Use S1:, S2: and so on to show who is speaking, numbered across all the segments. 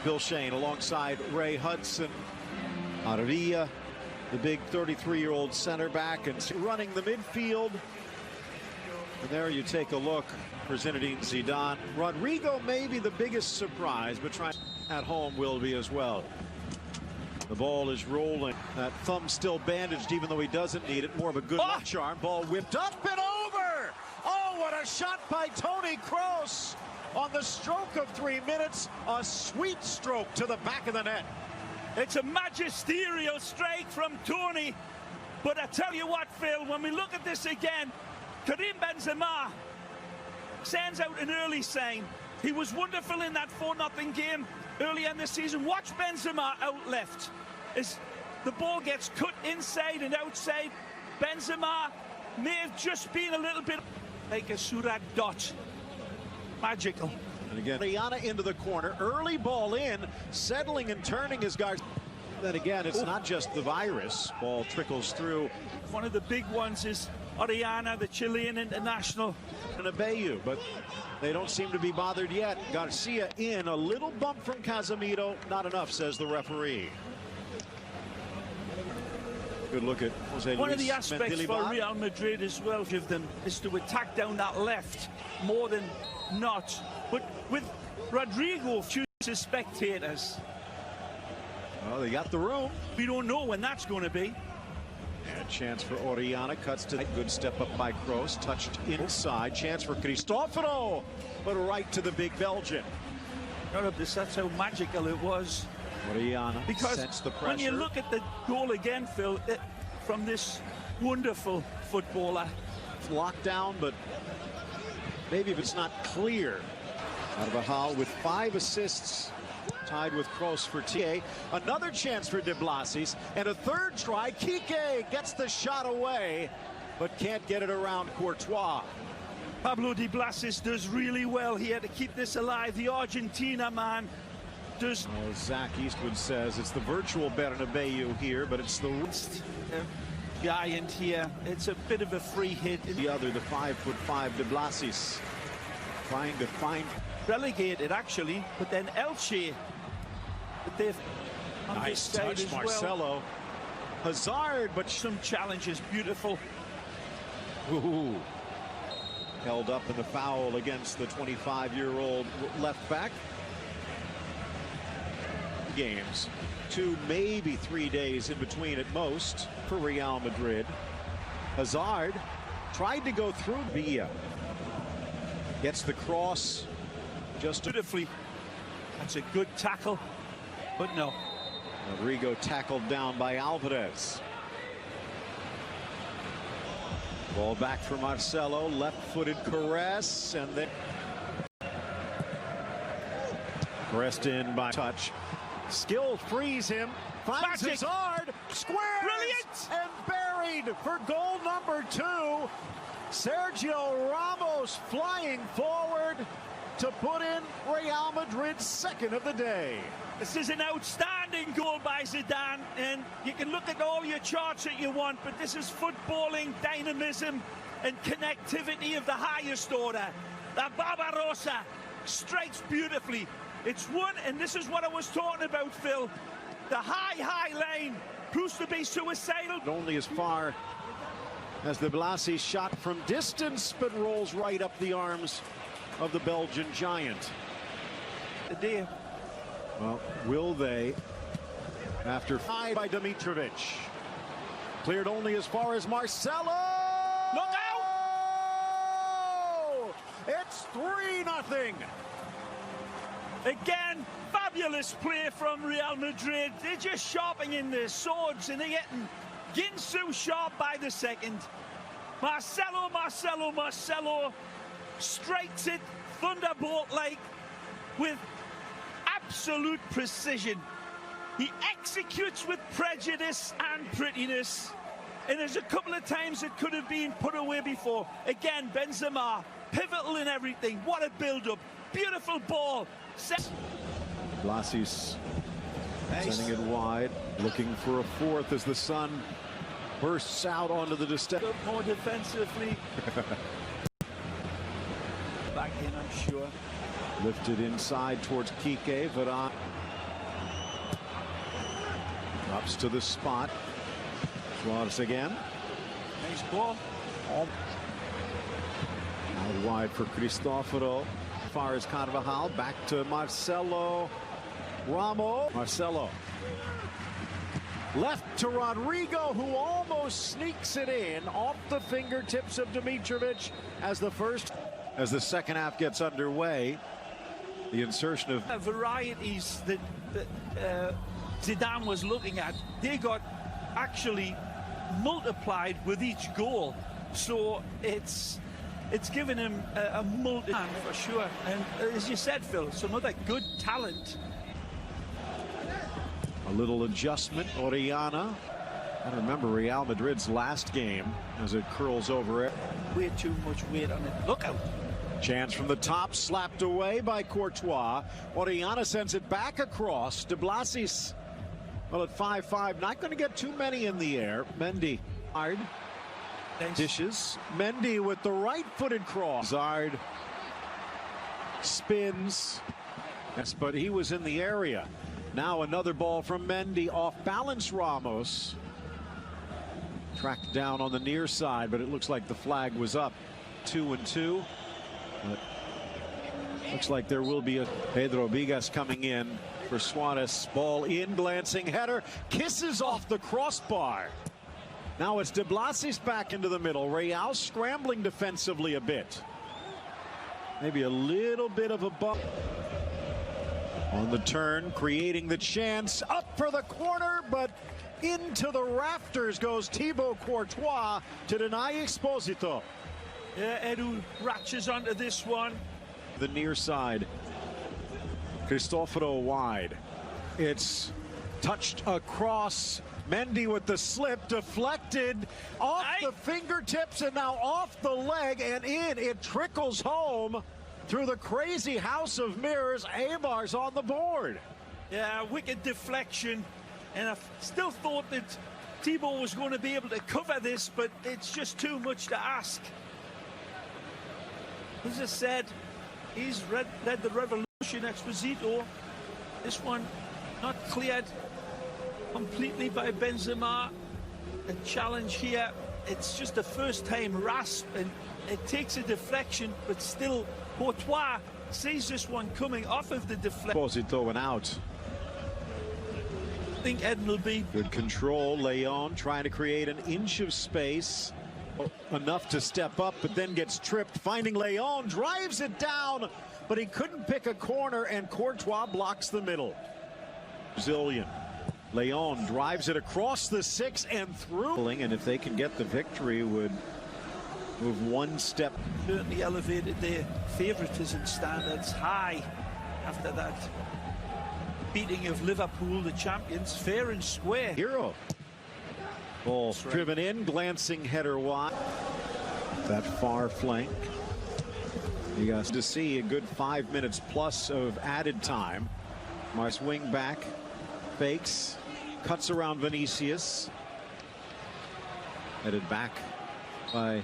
S1: Bill Shane alongside Ray Hudson. Arria, the big 33-year-old center back, and running the midfield. And there you take a look for Zinedine Zidane. Rodrigo may be the biggest surprise, but trying at home will be as well. The ball is rolling. That thumb still bandaged, even though he doesn't need it. More of a good luck charm. Ball whipped up and over. Oh, what a shot by Toni Kroos. On the stroke of 3 minutes, a sweet stroke to the back of the net.
S2: It's a magisterial strike from Toni. But I tell you what, Phil, when we look at this again, Karim Benzema sends out an early sign. He was wonderful in that 4-0 game early in the season. Watch Benzema out left. As the ball gets cut inside and outside, Benzema may have just been a little bit like a Surat dot. Magical.
S1: And again, Rihanna into the corner. Early ball in, settling and turning his guards. Then again, it's not just the virus. Ball trickles through.
S2: One of the big ones is Oriana, the Chilean international.
S1: And Abeyu, but they don't seem to be bothered yet. Garcia in, a little bump from Casemiro. Not enough, says the referee. Good look at Jose
S2: One
S1: Luis
S2: of the aspects
S1: Mendilibar.
S2: for Real Madrid as well, give them, is to attack down that left more than not. But with Rodrigo, few spectators.
S1: Well, they got the room.
S2: We don't know when that's going to be.
S1: And chance for Oriana, cuts to good step up by Kroos, touched inside. Chance for Cristoforo, but right to the big Belgian.
S2: None of this, that's how magical it was.
S1: Oriana
S2: because
S1: sensed the pressure.
S2: When you look at the goal again, Phil, from this wonderful footballer.
S1: It's locked down, but maybe if it's not clear. Carvajal with 5 assists, tied with Kroos for TA. Another chance for De Blasis, and a third try. Kike gets the shot away, but can't get it around Courtois.
S2: Pablo De Blasis does really well here to keep this alive. The Argentina man does.
S1: Oh, Zach Eastwood says it's the virtual Bernabeu here, but it's the
S2: giant here. It's a bit of a free hit.
S1: The other, the 5'5" De Blasis, trying to find.
S2: Relegated actually, but then Elche. But they've
S1: nice touch, Marcelo.
S2: Well.
S1: Hazard, but
S2: some challenges, beautiful.
S1: Ooh. Held up in the foul against the 25-year-old left back. Games, 2, maybe 3 days in between at most for Real Madrid. Hazard tried to go through Villa. Gets the cross. Just
S2: beautifully. That's a good tackle, but no.
S1: Rodrigo tackled down by Alvarez. Ball back for Marcelo, left-footed caress, and then pressed in by touch. Skill frees him, finds Hazard, squares,
S2: brilliant,
S1: and buried for goal number 2. Sergio Ramos flying forward to put in Real Madrid's second of the day.
S2: This is an outstanding goal by Zidane, and you can look at all your charts that you want, but this is footballing dynamism and connectivity of the highest order. The Barbarossa strikes beautifully. It's one, and this is what I was talking about, Phil. The high line proves to be suicidal.
S1: Only as far as the Blasi shot from distance, but rolls right up the arms of the Belgian giant.
S2: Today.
S1: Well, will they? After 5 by Dimitrovic. Cleared only as far as Marcelo.
S2: Look out!
S1: It's 3-0.
S2: Again, fabulous play from Real Madrid. They're just sharpening their swords, and they're getting Ginsu sharp by the second. Marcelo strikes it thunderbolt-like with absolute precision. He executes with prejudice and prettiness. And there's a couple of times it could have been put away before. Again, Benzema, pivotal in everything. What a build-up. Beautiful ball.
S1: Blasis sending it wide, looking for a fourth as the sun bursts out onto the distance.
S2: More defensively. Back in, I'm sure.
S1: Lifted inside towards Kike. Varane Drops to the spot. Suarez again.
S2: Nice ball.
S1: Out wide for Cristoforo. As far as Carvajal. Back to Marcelo. Ramos. Marcelo. Left to Rodrigo, who almost sneaks it in off the fingertips of Dimitrovic as the second half gets underway. The insertion of
S2: varieties that Zidane was looking at, they got actually multiplied with each goal. So it's given him a multi for sure. And as you said, Phil, some other good talent.
S1: A little adjustment, Orellana. I remember Real Madrid's last game as it curls over it.
S2: Way too much weight on it. Look out.
S1: Chance from the top, slapped away by Courtois. Orellana sends it back across. De Blasis, well, at 5'5", not going to get too many in the air. Mendy, hard. Dishes. Mendy with the right-footed cross. Zard spins. Yes, but he was in the area. Now another ball from Mendy, off balance Ramos. Tracked down on the near side, but it looks like the flag was up. 2-2. But looks like there will be a Pedro Vigas coming in for Suarez. Ball in, glancing header, kisses off the crossbar. Now it's De Blasis back into the middle. Real scrambling defensively a bit. Maybe a little bit of a bump. On the turn, creating the chance, up for the corner, but into the rafters goes Thibaut Courtois to deny Exposito.
S2: Yeah, Edu ratchets onto this one.
S1: The near side. Cristoforo wide. It's touched across. Mendy with the slip, deflected off the fingertips and now off the leg and in. It trickles home. Through the crazy house of mirrors, EiBAR's on the board.
S2: Yeah, wicked deflection. And I still thought that Thibaut was going to be able to cover this, but it's just too much to ask. As I said, he's led the revolution, Exposito. This one not cleared completely by Benzema. A challenge here. It's just a first-time rasp, and it takes a deflection, but still Courtois sees this one coming off of the deflection.
S1: Exposito went out.
S2: I think Eden will be.
S1: Good control. Leon trying to create an inch of space. Enough to step up, but then gets tripped. Finding Leon, drives it down, but he couldn't pick a corner, and Courtois blocks the middle. Brazilian. Leon drives it across the 6 and through. And if they can get the victory, would move one step.
S2: Certainly elevated their favoritism standards high after that beating of Liverpool, the champions, fair and square.
S1: Hero. Ball driven in, glancing header wide. That far flank. You guys to see a good 5 minutes plus of added time. Mars wing back, fakes, cuts around Vinicius. Headed back by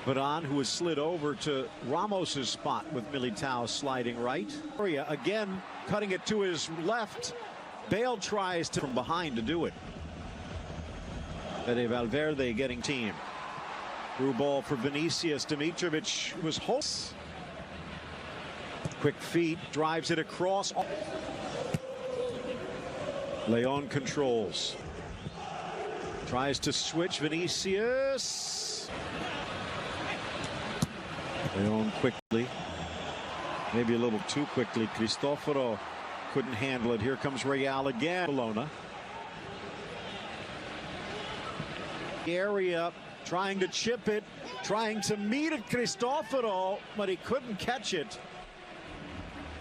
S1: Varane, who has slid over to Ramos's spot with Militao sliding right. Again, cutting it to his left. Bale tries to from behind to do it. Fede Valverde getting team. Through ball for Vinicius. Dimitrovic was host. Quick feet, drives it across. Leon controls. Tries to switch. Vinicius. Leon quickly. Maybe a little too quickly. Cristoforo couldn't handle it. Here comes Real again. Barcelona. Area trying to chip it, trying to meet it. Cristoforo, but he couldn't catch it.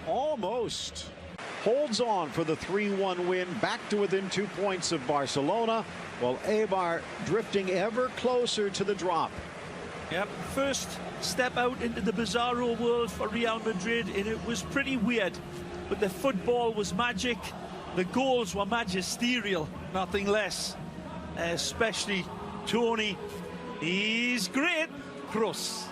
S1: Almost. Holds on for the 3-1 win, back to within 2 points of Barcelona, while EiBAR drifting ever closer to the drop.
S2: Yep, first step out into the bizarro world for Real Madrid, and it was pretty weird. But the football was magic, the goals were magisterial, nothing less. Especially Tony, he's great. Kroos.